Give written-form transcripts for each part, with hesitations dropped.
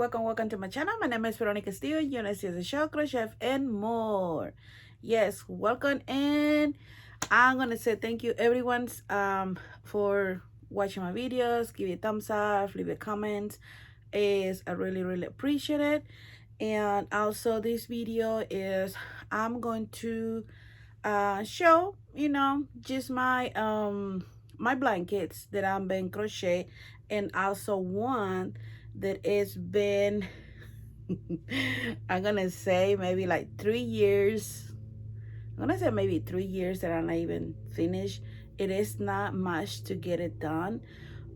welcome to my channel. My name is Veronica Steele. You know, this is a show, crochet, and more. Yes, welcome, and I'm gonna say thank you everyone for watching my videos. Give it a thumbs up, leave a comment. I really appreciate it. And also this video is I'm going to show, you know, just my my blankets that I've been crochet, and also one that has been I'm gonna say maybe like 3 years. I'm gonna say maybe 3 years that I'm not even finished. It is not much to get it done,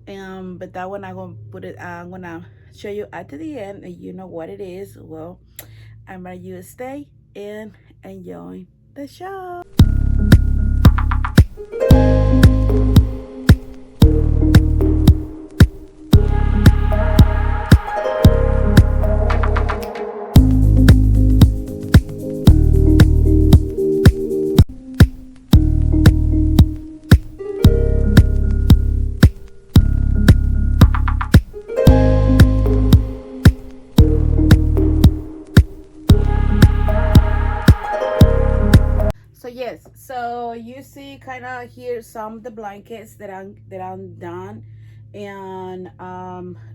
but that one I'm gonna put it, I'm gonna show you at the end, and you know what it is. Well, I'm ready you to stay and enjoy the show. So yes, so you see kind of here some of the blankets that I'm done, and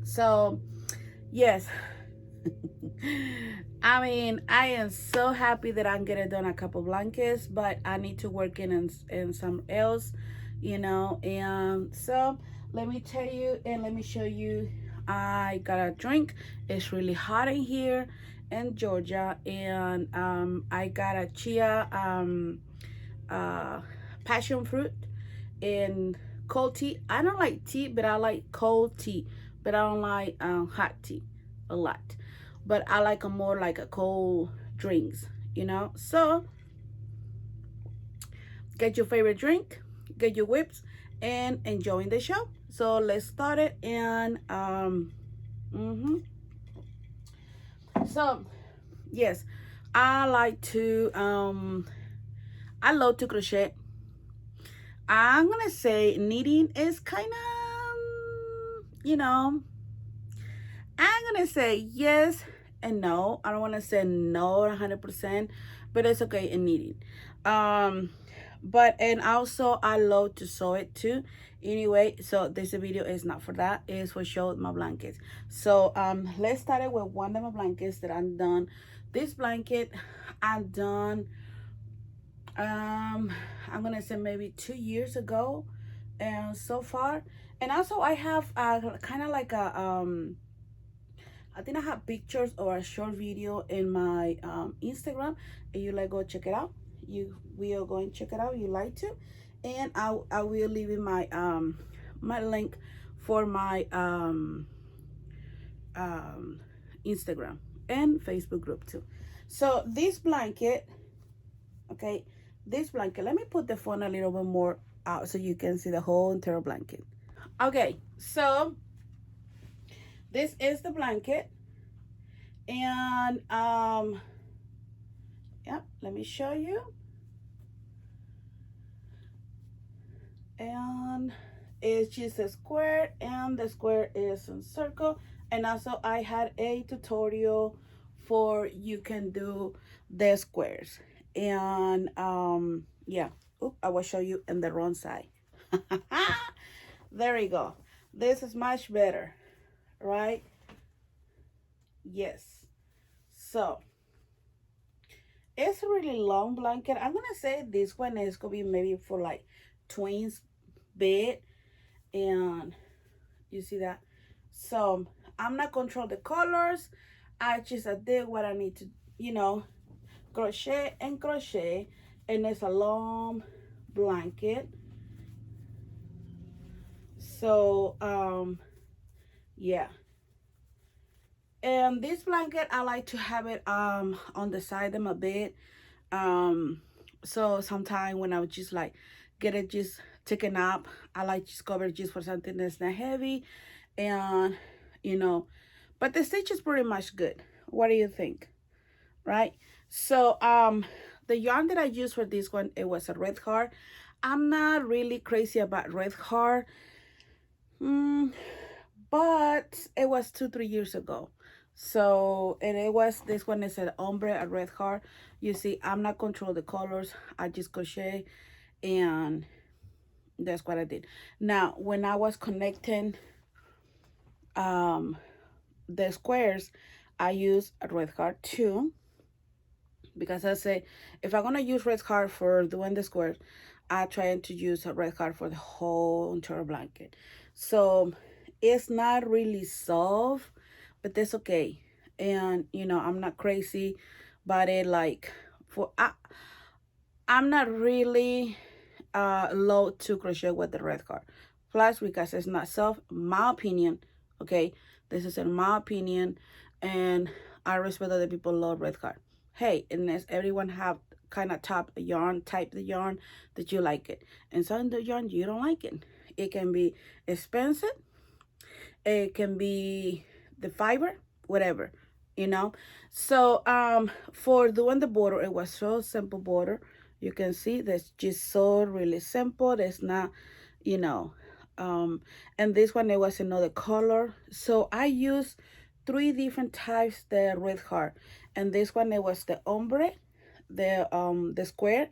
so yes. I mean, I am so happy that I'm getting done a couple blankets, but I need to work in some else, you know. And so let me tell you and let me show you. I got a drink. It's really hot in here in Georgia, and I got a chia passion fruit and cold tea. I don't like tea, but I like cold tea, but I don't like hot tea a lot, but I like a more like a cold drinks, you know. So get your favorite drink, get your whips, and enjoying the show. So let's start it. And so yes, I like to I love to crochet. I'm gonna say knitting is kind of, you know, I'm gonna say yes and no. I don't want to say no 100%, but it's okay in knitting. But and also I love to sew it too. Anyway, so this video is not for that. It's for show my blankets. So let's start it with one of my blankets that I'm done. This blanket I'm done. I'm gonna say maybe 2 years ago, and so far. And also I have kind of like a I think I have pictures or a short video in my Instagram, and you like go check it out. You will go and check it out. You like to, and I will leave in my my link for my Instagram and Facebook group too. So this blanket, okay, this blanket. Let me put the phone a little bit more out so you can see the whole entire blanket. Okay, so this is the blanket, and yeah, let me show you. And it's just a square, and the square is in circle. And also I had a tutorial for you can do the squares. And yeah, I will show you in the wrong side. There we go. This is much better, right? Yes. So it's a really long blanket. I'm gonna say this one is gonna be maybe for like twins bed, and you see that. So I'm not control the colors. I did what I need to, you know, crochet and crochet. And it's a long blanket. So yeah, and this blanket I like to have it on the side of my bed, so sometimes when I would just like get it just taken up, I like just cover it just for something that's not heavy, and you know, but the stitch is pretty much good. What do you think? Right? So the yarn that I used for this one, it was a red heart. I'm not really crazy about red heart, but it was 2-3 years ago. So, and it was, this one is an ombre, a red heart. You see, I'm not control the colors. I just crochet, and that's what I did. Now, when I was connecting the squares, I use a red heart too, because I say if I'm gonna use red heart for doing the squares, I try to use a red heart for the whole entire blanket. So it's not really soft, but that's okay. And you know, I'm not crazy about it. Like, for I'm not really low to crochet with the red heart. Plus, because it's not soft, my opinion. Okay, this is in my opinion, and I respect other people love red heart. Hey, unless everyone have kind of type the yarn that you like it, and some of the yarn you don't like it. It can be expensive. It can be the fiber, whatever, you know. So for doing the border, it was so simple border. You can see that's just so really simple. There's not, you know, and this one, it was another color. So I used three different types the red heart, and this one, it was the ombre, the square,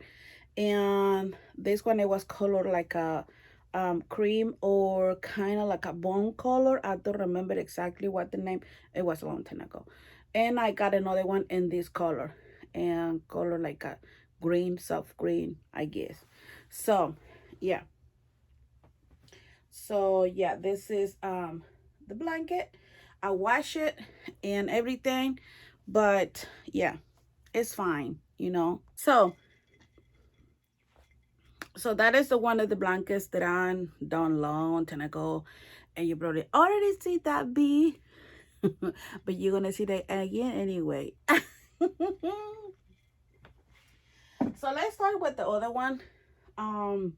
and this one, it was colored like a cream, or kind of like a bone color. I don't remember exactly what the name. It was a long time ago. And I got another one in this color, and color like a green, soft green, I guess. So yeah, this is the blanket. I wash it and everything, but yeah, it's fine, you know. So that is the one of the blankets that I done long time ago, and you probably already see that bee, but you're gonna see that again anyway. So let's start with the other one. Um,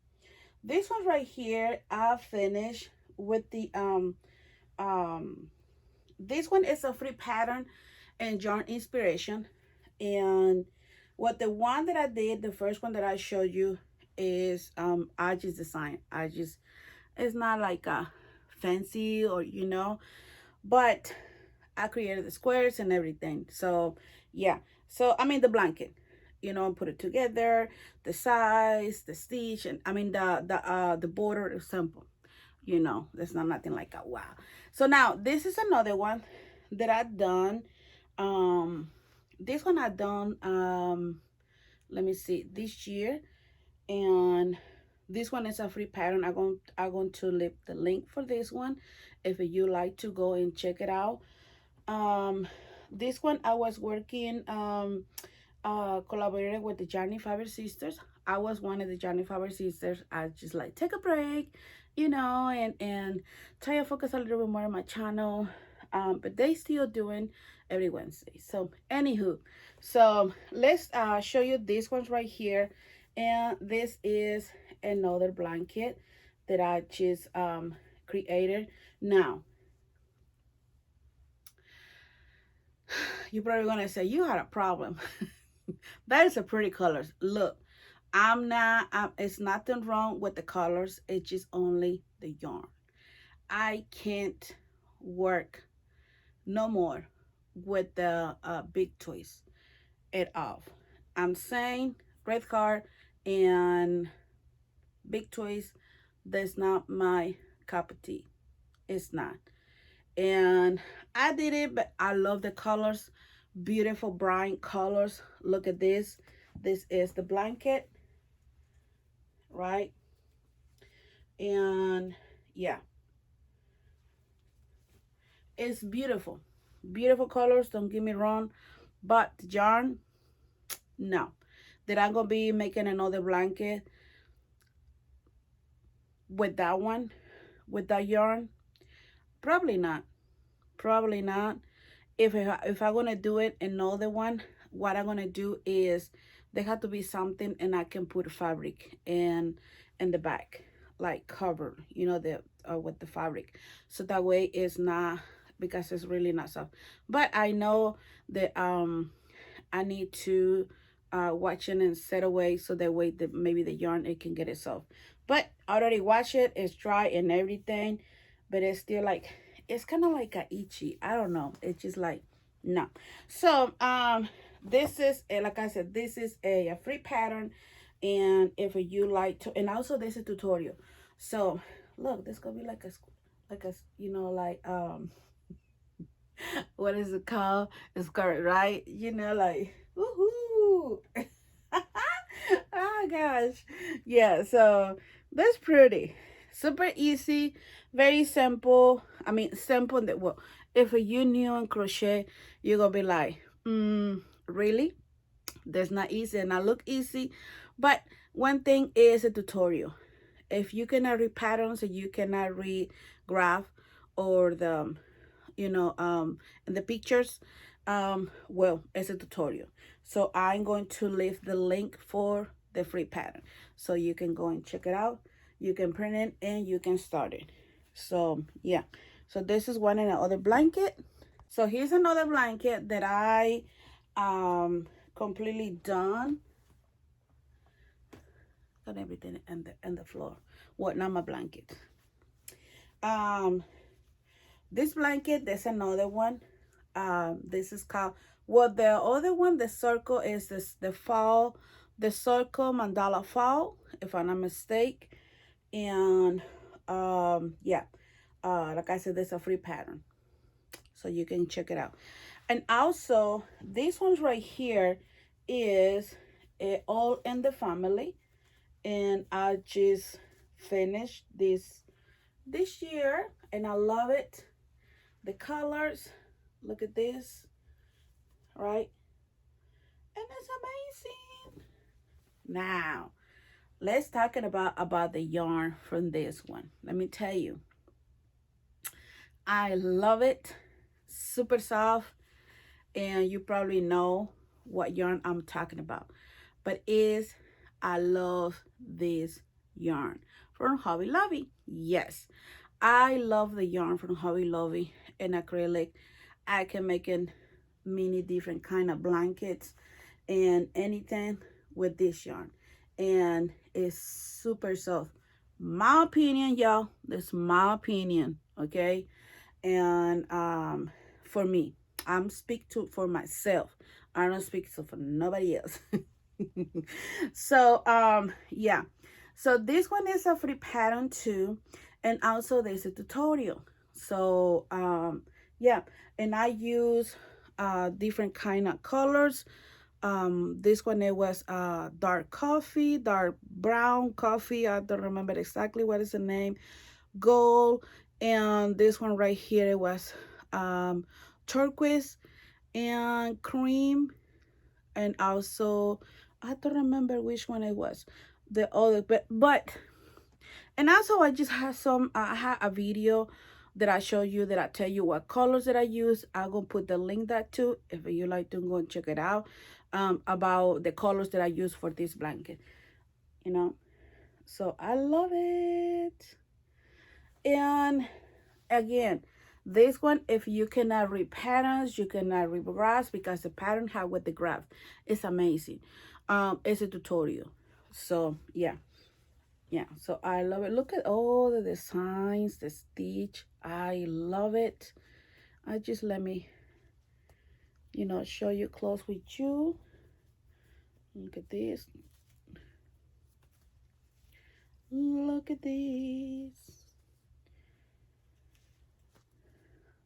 this one right here, I finished with the this one is a free pattern and yarn inspiration, and what the one that I did, the first one that I showed you, is I just designed. It's not like a fancy, or you know, but I created the squares and everything. So yeah, so I mean the blanket, you know, put it together, the size, the stitch, and I mean the border is simple, you know. There's not nothing like a wow. So now this is another one that I've done. This one I done let me see, this year, and this one is a free pattern. I'm going to leave the link for this one if you like to go and check it out. This one I was working collaborated with the Johnny Fiber sisters. I was one of the Johnny Fiber sisters. I just like take a break, you know, and try to focus a little bit more on my channel. But they still doing every Wednesday. So anywho, so let's show you these ones right here. And this is another blanket that I just created. Now, you're probably gonna say you had a problem. That is a pretty colors. Look, it's nothing wrong with the colors. It's just only the yarn. I can't work no more with the big toys at all. I'm saying red card and big toys, that's not my cup of tea. It's not. And I did it, but I love the colors. Beautiful bright colors. Look at this. This is the blanket, right? And yeah, it's beautiful. Beautiful colors, don't get me wrong. But yarn, no. That I'm gonna be making another blanket with that one, with that yarn? Probably not. Probably not. If I'm gonna do it another one, what I'm gonna do is they have to be something, and I can put fabric in the back, like cover, you know, the with the fabric, so that way it's not, because it's really not soft. But I know that I need to watch it and set away, so that way that maybe the yarn, it can get it soft. But I already washed it, it's dry and everything, but it's still like, it's kind of like a itchy, I don't know, it's just like No. So this is like I said, this is a free pattern, and if you like to, and also there's a tutorial. So look, this gonna be like a you know, like what is it called? It's skirt, right? You know, like woohoo. Oh gosh. Yeah, so that's pretty. Super easy, very simple. I mean simple that, well, if you new in crochet, you're gonna be like, really? That's not easy, and I look easy. But one thing is a tutorial. If you cannot read patterns and you cannot read graph or the in the pictures, well, it's a tutorial. So I'm going to leave the link for the free pattern, so you can go and check it out. You can print it and you can start it. So yeah, so this is one, and another blanket. So here's another blanket that I completely done. Got everything in the floor. What? Not my blanket. This blanket, there's another one. This is called, well, the other one, the circle, is this the fall, the circle mandala fall, if I'm not mistaken. And yeah, like I said, there's a free pattern, so you can check it out. And also this one's right here is all in the family, and I just finished this year, and I love it. The colors, look at this, right? And it's amazing. Now let's talk about the yarn from this one. Let me tell you, I love it. Super soft, and you probably know what yarn I'm talking about. But I love this yarn from Hobby Lobby. Yes, I love the yarn from Hobby Lobby in acrylic. I can make it many different kind of blankets and anything with this yarn, and it's super soft. My opinion, y'all. This my opinion, okay? And for me, I'm speak to for myself. I don't speak to for nobody else. So yeah, so this one is a free pattern too, and also there's a tutorial. So yeah, and I use different kind of colors. This one, it was dark coffee, dark brown coffee, I don't remember exactly what is the name, gold. And this one right here, it was turquoise and cream. And also I don't remember which one it was, the other, but and also I just had I had a video that I show you, that I tell you what colors that I use. I'm gonna put the link that too, if you like to go and check it out, about the colors that I use for this blanket, you know. So I love it. And again, this one, if you cannot read patterns, you cannot read graphs, because the pattern have with the graph, it's amazing. It's a tutorial. So yeah, so I love it. Look at all the designs, the stitch. I love it. I just, let me show you close with you. Look at this. Look at this.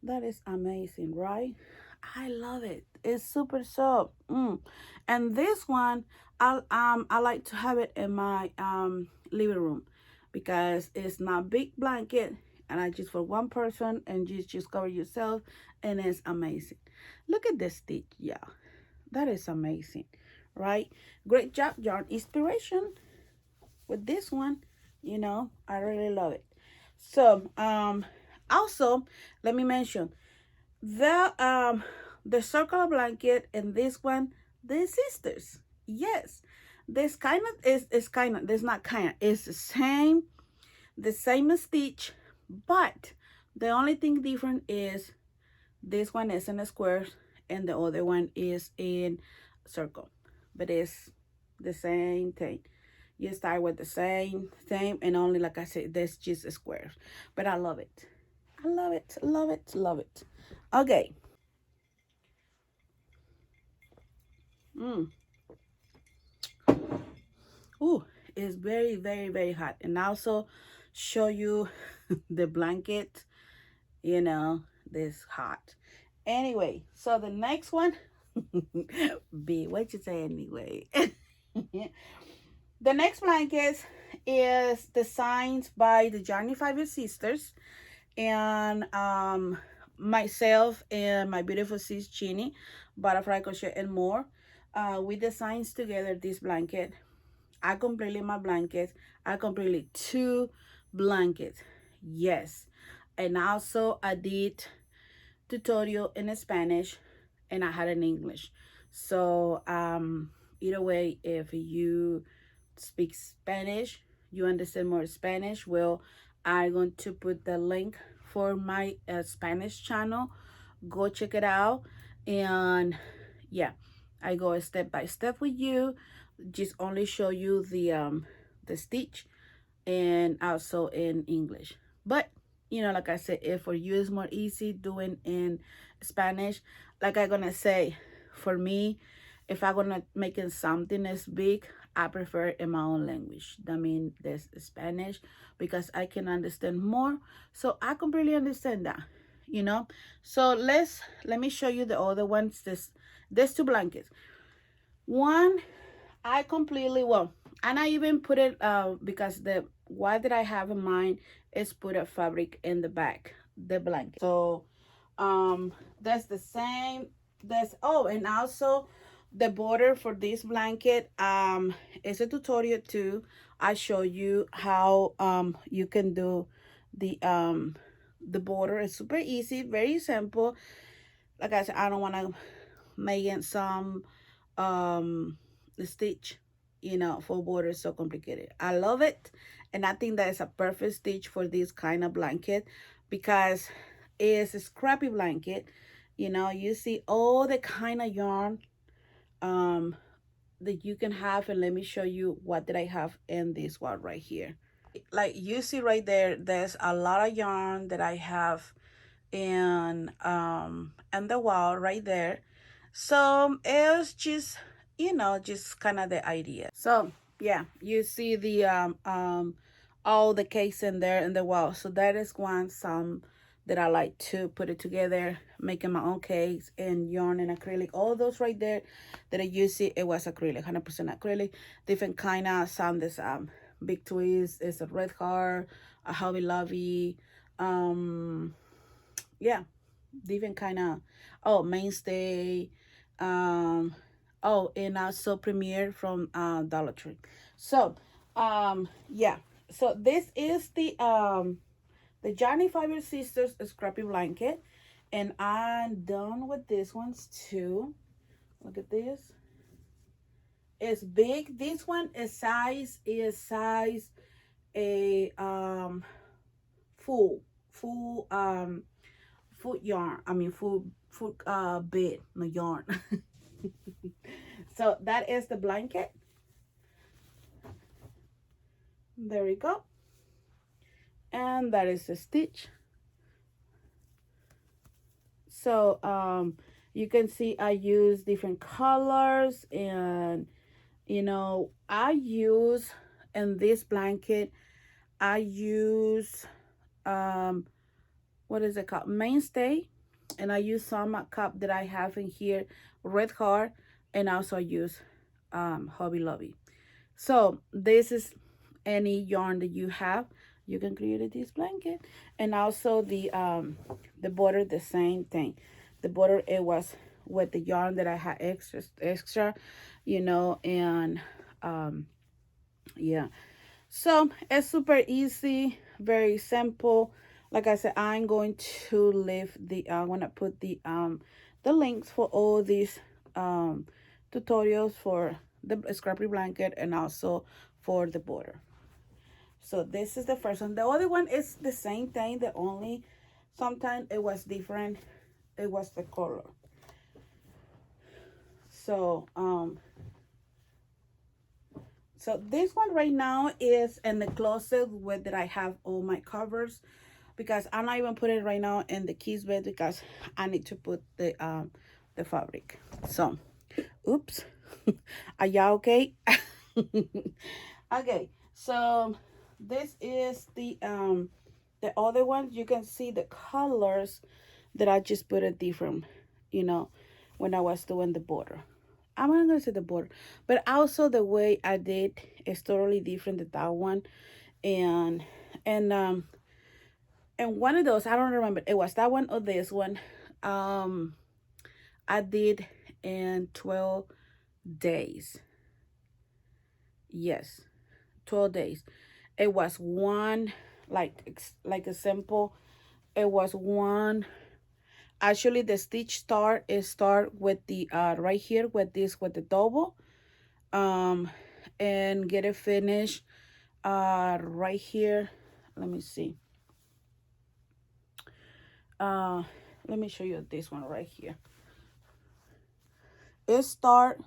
That is amazing, right? I love it. It's super soft. And this one, I like to have it in my living room, because it's not big blanket, and I just for one person, and just cover yourself, and it's amazing. Look at this stitch, yeah. That is amazing, right? Great job, yarn inspiration with this one. I really love it. So also, let me mention the circle blanket and this one, they're sisters. Yes, this kind of is kind of, this not kind of, it's the same stitch, but the only thing different is this one is in a square and the other one is in circle, but it's the same thing. You start with the same, and only, like I said, there's just a square. But I love it. I love it, love it, love it. Okay. Mm. Ooh, it's very, very, very hot. And also show you the blanket, you know, this hot. Anyway, so the next one, B, what you say anyway? The next blanket is designed by the Johnny Five Sisters, and myself and my beautiful sis Jeannie, Butterfly Crochet and More. We designed together this blanket. I completely my blanket. I completely two blankets. Yes. And also I did tutorial in Spanish and I had in English. So either way, if you speak Spanish, you understand more Spanish, well, I'm going to put the link for my Spanish channel. Go check it out. And yeah, I go step by step with you, just only show you the stitch, and also in English. But you know, like I said, if for you it's more easy doing in Spanish, like I'm gonna say, for me, if I'm gonna making something as big, I prefer in my own language. I mean, there's Spanish, because I can understand more. So I completely understand that, you know. So let me show you the other ones. There's two blankets. One, I completely, well, and I even put it because the what that I have in mind is put a fabric in the back, the blanket. So that's the same. That's, oh, and also the border for this blanket is a tutorial too. I show you how you can do the border. It's super easy, very simple. Like I said, I don't want to make it some the stitch, you know, for border so complicated. I love it, and I think that is a perfect stitch for this kind of blanket, because it's a scrappy blanket. You know, you see all the kind of yarn that you can have, and let me show you what did I have in this one right here. Like you see right there, there's a lot of yarn that I have in the wall right there. So it's just, you know, just kind of the idea. So yeah, you see the all the cakes in there in the wall. So that is one some that I like to put it together, making my own cakes and yarn and acrylic. All those right there that you see, it was acrylic, 100% acrylic. Different kind of some. This big twist is a red heart, a Hobby Lobby, yeah, different kind of, oh, mainstay, oh, and also Premier from Dollar Tree. So yeah, so this is the Johnny Five Sisters Scrappy blanket, and I'm done with this ones too. Look at this. It's big. This one is size a full foot yarn. I mean full bed, no yarn. So that is the blanket. There we go. And that is the stitch. So you can see I use different colors, and you know, I use in this blanket, I use what is it called, mainstay, and I use some cup that I have in here, red heart, and also use Hobby Lobby. So this is any yarn that you have, you can create this blanket. And also the border, the same thing. The border, it was with the yarn that I had extra, you know, and yeah. So it's super easy, very simple. Like I said, I'm going to leave the I want to put the links for all these tutorials for the scrappy blanket and also for the border. So this is the first one. The other one is the same thing, the only sometimes it was different, it was the color. So so this one right now is in the closet where that I have all my covers, because I'm not even putting it right now in the kids bed because I need to put the fabric. So oops, Are y'all okay? Okay, so this is the other one. You can see the colors that I just put a different, you know, when I was doing the border. I'm not gonna say the border, but also the way I did is totally different than that one. And and um and one of those, I don't remember it was that one or this one. Um I did in 12 days. Yes, 12 days. It was one, like a simple, it was one. Actually, the stitch start with the right here with this, with the double, um and get it finished right here. Let me see. uh Let me show you this one right here. It start,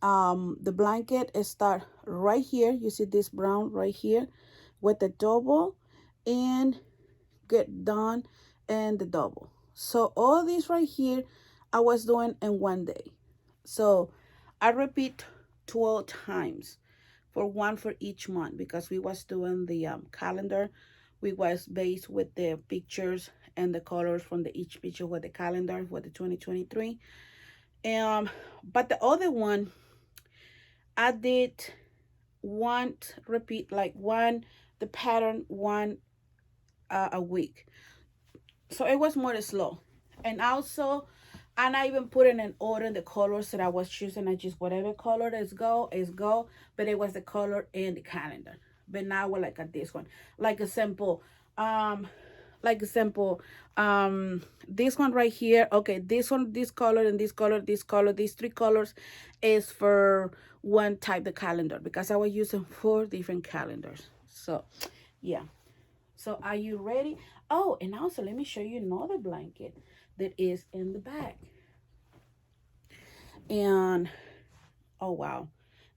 the blanket, it start right here. You see this brown right here with the double, and get done and the double. So all these right here I was doing in one day. So I repeat 12 times, for one for each month, because we was doing the calendar. We was based with the pictures and the colors from the each picture with the calendar for the 2023. But the other one I did one repeat, like one, the pattern one a week. So it was more slow. And also, and I even put in an order the colors that I was choosing. I just, whatever color is go, but it was the color in the calendar. But now we're like at this one, like a simple, um like a simple, this one right here. Okay, this one, this color, and this color, this color, these three colors is for one type of calendar, because I was using 4 different calendars. So yeah. So are you ready? Oh, and also let me show you another blanket that is in the back. And oh wow,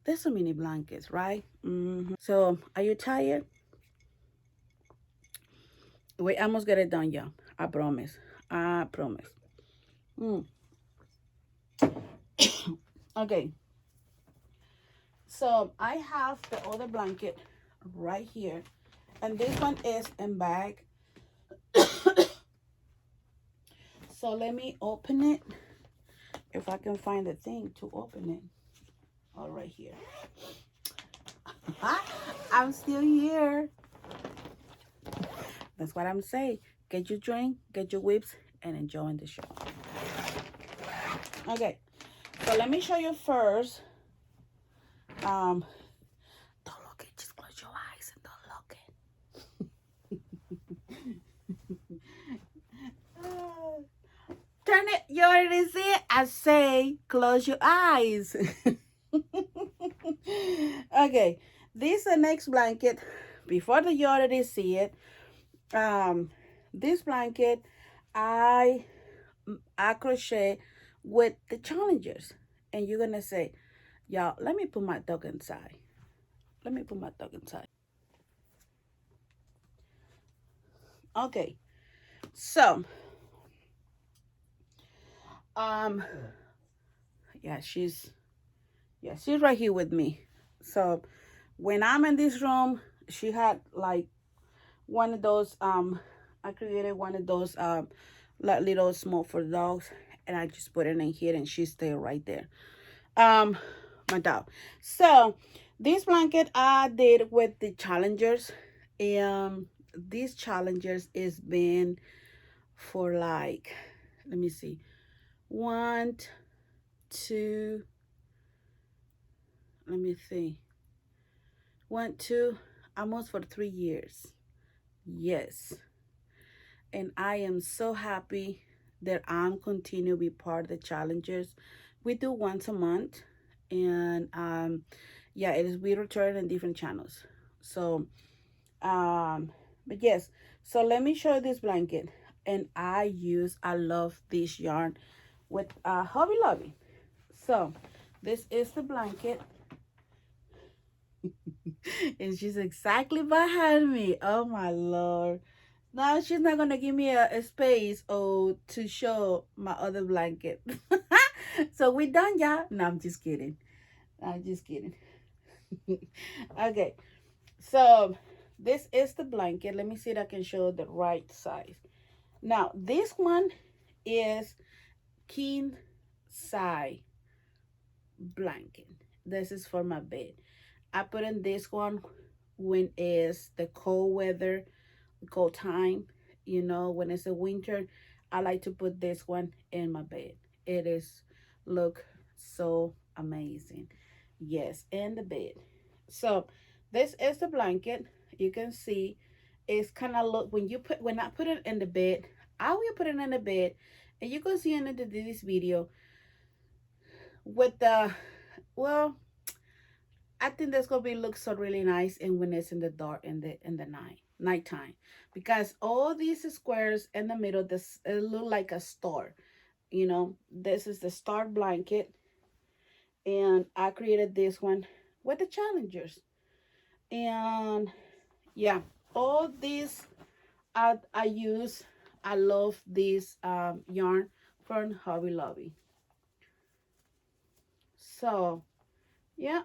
there's so many blankets, right? So are you tired? We almost get it done, y'all. I promise. I promise. Okay. So I have the other blanket right here, and this one is in bag. So let me open it, if I can find the thing to open it. All right, here. I'm still here. That's what I'm saying. Get your drink, get your whips, and enjoy the show. Okay, so let me show you first. Don't look it. Just close your eyes and don't look it. Turn it. You already see it. I say close your eyes. Okay, this is the next blanket. Before you already see it, this blanket I crochet with the challengers. And you're gonna say, y'all, let me put my dog inside. Let me put my dog inside. Okay, so yeah, she's right here with me. So when I'm in this room, she had like one of those, I created one of those like little small for dogs, and I just put it in here, and she stayed right there. My dog. So this blanket I did with the challengers. These challengers is been for like, let me see, 1, 2, let me see, 1, 2, almost for 3 years. Yes. And I am so happy that I'm continue to be part of the challengers. We do once a month, and yeah, it is, we return in different channels. So but yes, so let me show you this blanket. And I love this yarn with Hobby Lobby. So this is the blanket. And she's exactly behind me. Oh my Lord. Now she's not gonna give me a space to show my other blanket. So we're done, y'all. No, I'm just kidding. I'm just kidding. Okay, so this is the blanket. Let me see if I can show the right size. Now this one is king size blanket. This is for my bed. I put in this one when it's the cold weather, cold time. You know, when it's a winter, I like to put this one in my bed. It is look so amazing. Yes, in the bed. So this is the blanket. You can see it's kind of look when I put it in the bed. I will put it in the bed, and you can see in this video with the, well, I think that's gonna be look so really nice, and when it's in the dark, in the nighttime, because all these squares in the middle, this it look like a star. You know, this is the star blanket, and I created this one with the challengers, and yeah, all these I use. I love this yarn from Hobby Lobby. So yeah,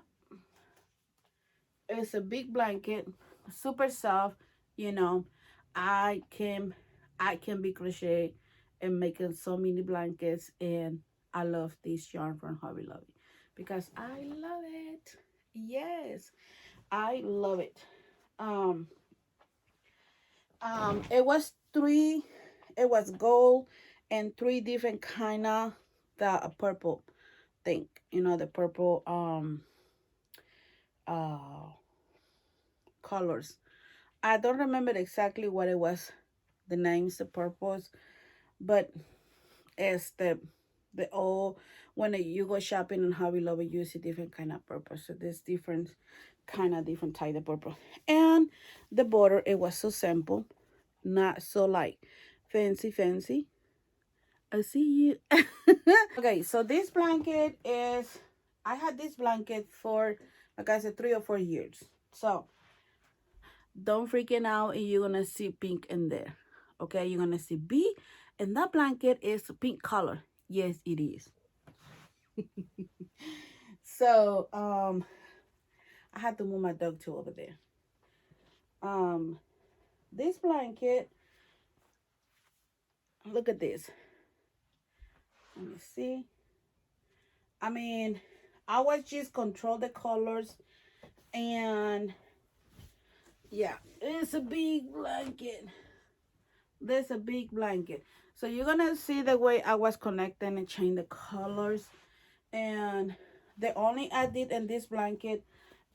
it's a big blanket, super soft. You know, I can be crochet and making so many blankets, and I love this yarn from Hobby Lobby because I love it. Yes, I love it. um it was three, it was gold and three different kind of the purple thing, you know, the purple uh colors. I don't remember exactly what it was, the names, the purples, but it's the all, when you go shopping in Hobby Lobby, you see different kind of purple. So there's different kind of different type of purple. And the border, it was so simple, not so like fancy. I see you. Okay, so this blanket is, I had this blanket for, like I said, 3 or 4 years. So don't freaking out, and you're gonna see pink in there. Okay, you're gonna see B, and that blanket is pink color. Yes, it is. So I had to move my dog to over there. This blanket, look at this. Let me see. I mean, I was just control the colors, and yeah, it's a big blanket. There's a big blanket. So you're gonna see the way I was connecting and change the colors. And the only I did in this blanket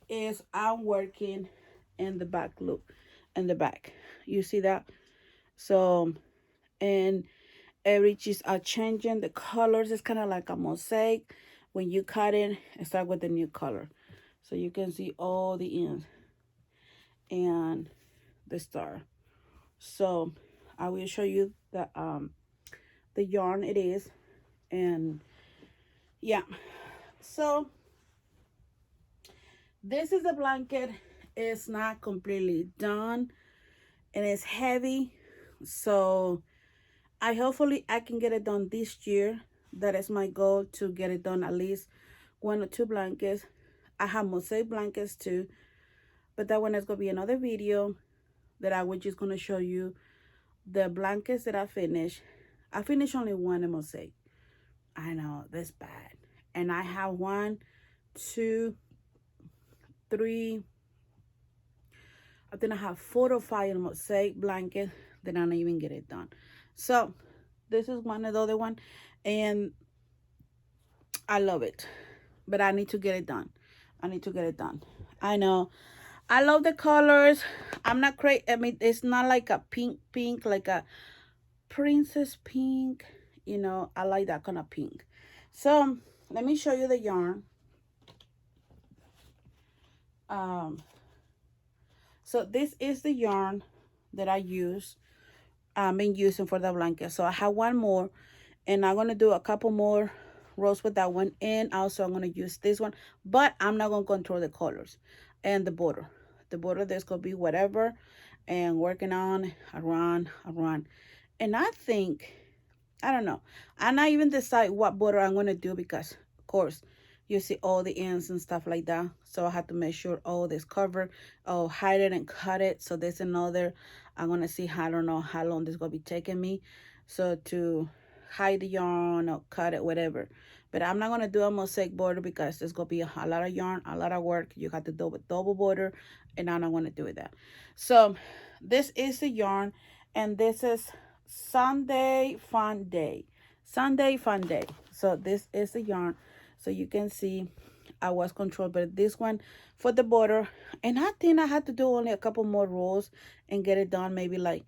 is I'm working in the back loop, in the back. You see that? So, and every just are changing the colors. It's kind of like a mosaic. When you cut it, start with the new color. So you can see all the ends and the star. So I will show you the yarn it is. And yeah, so this is a blanket. It's not completely done, and it's heavy, so hopefully I can get it done this year. That is my goal, to get it done at least 1 or 2 blankets. I have mosaic blankets too, but that one is going to be another video that I was just going to show you the blankets that I finished. I finished only one in mosaic. I know, that's bad. And I have 1, 2, 3, I think I have 4 or 5 in mosaic blanket that I don't even get it done. So this is one of the other one, and I love it, but I need to get it done. I need to get it done. I know, I love the colors. I'm not crazy. I mean, it's not like a pink, like a princess pink. You know, I like that kind of pink. So let me show you the yarn. So this is the yarn that I use. Been using for the blanket. So I have one more, and I'm gonna do a couple more rows with that one, and also I'm gonna use this one, but I'm not gonna control the colors and the border. The border, there's gonna be whatever, and working on around. And I think I don't know. I'm not even decide what border I'm going to do because, of course, you see all the ends and stuff like that. So I have to make sure all this covered. Oh, hide it and cut it. So there's another. I'm going to see, I don't know how long this is going to be taking me. So to hide the yarn or cut it, whatever. But I'm not going to do a mosaic border because there's going to be a lot of yarn, a lot of work. You have to do a double border, and I'm not going to do that. So this is the yarn, and this is Sunday Fun Day. Sunday Fun Day. So this is the yarn. So you can see I was controlled by this one for the border. And I think I had to do only a couple more rows and get it done. Maybe like,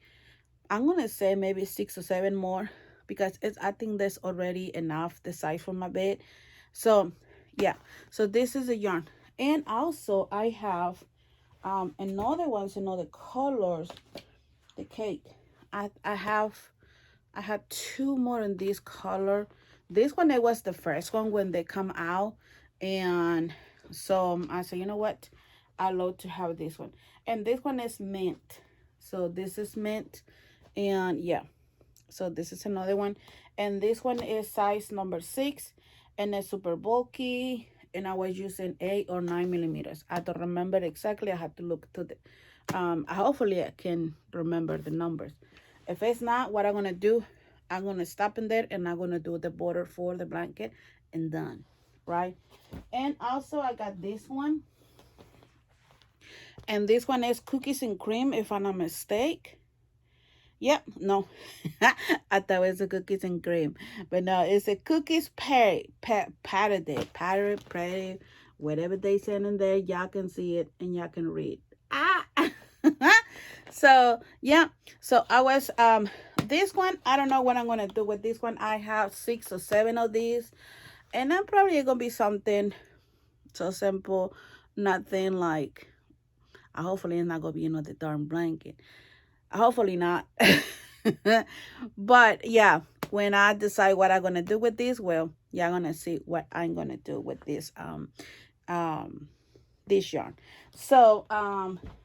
I'm going to say maybe 6 or 7 more. Because I think that's already enough, the size for my bed. So yeah, so this is the yarn. And also I have another ones, another colors, the cake. I had 2 more in this color. This one, it was the first one when they come out, and so I said, you know what, I love to have this one. And this one is mint. So this is mint, and yeah, so this is another one. And this one is size number 6, and it's super bulky, and I was using 8 or 9 millimeters. I don't remember exactly. I have to look to the hopefully I can remember the numbers. If it's not, what I'm gonna do, I'm gonna stop in there and I'm gonna do the border for the blanket and done, right? And also I got this one, and this one is cookies and cream, if I'm not mistaken. Yep, no, I thought it was a cookies and cream, but no, it's a cookies patty, whatever they send in there. Y'all can see it and y'all can read. So yeah, so I was this one, I don't know what I'm gonna do with this one. I have 6 or 7 of these, and I'm probably gonna be something so simple, nothing like, hopefully it's not gonna be another darn blanket. Hopefully not. But yeah, when I decide what I'm gonna do with this, well, y'all gonna see what I'm gonna do with this this yarn. So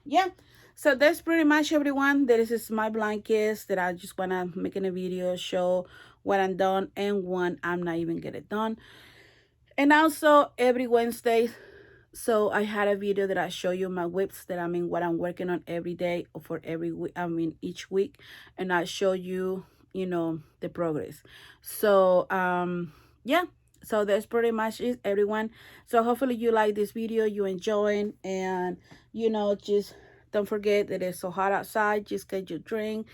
yeah, so that's pretty much, everyone. This is my blankets that I just wanna make in a video, show what I'm done and when I'm not even get it done. And also every Wednesday, so I had a video that I show you my whips, that I mean what I'm working on every day or for every week, I mean each week, and I show you, you know, the progress. So yeah, so that's pretty much it, everyone. So hopefully you like this video, you enjoying, and you know, just don't forget that it's so hot outside. Just get your drink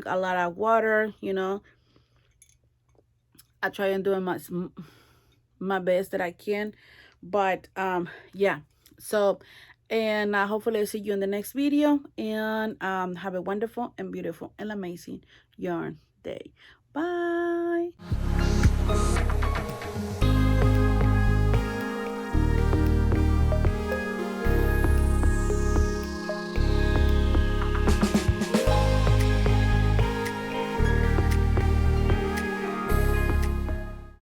a lot of water, you know. I try and do my best that I can, but yeah, so, and hopefully I'll see you in the next video, and have a wonderful and beautiful and amazing yarn day. Bye.